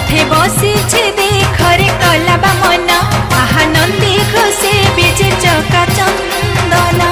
रथे बसिछे देखरे कलाबा मन आहा नंदी घोषे बेजे चका चंदन।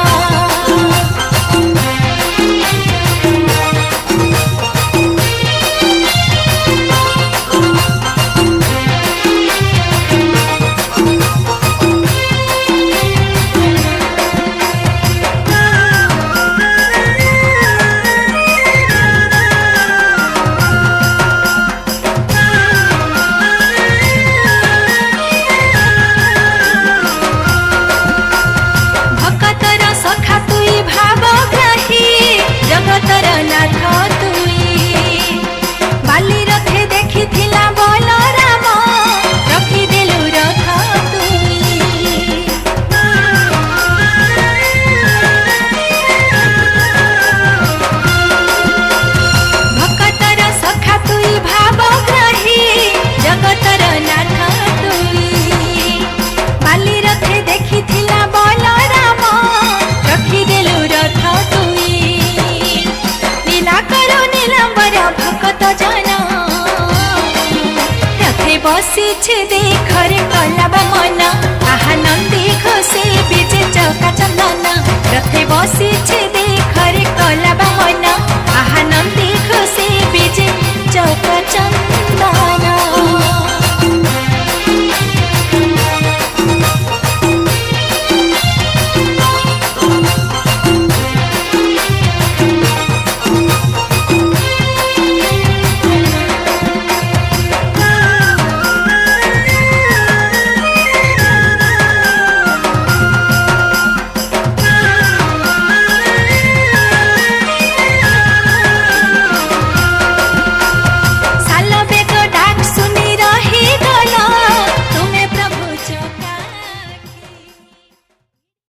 बसिछे देखरे कलाबा मन आहा नंदी घोषे बेजे चका चंदन। रथे बसिछे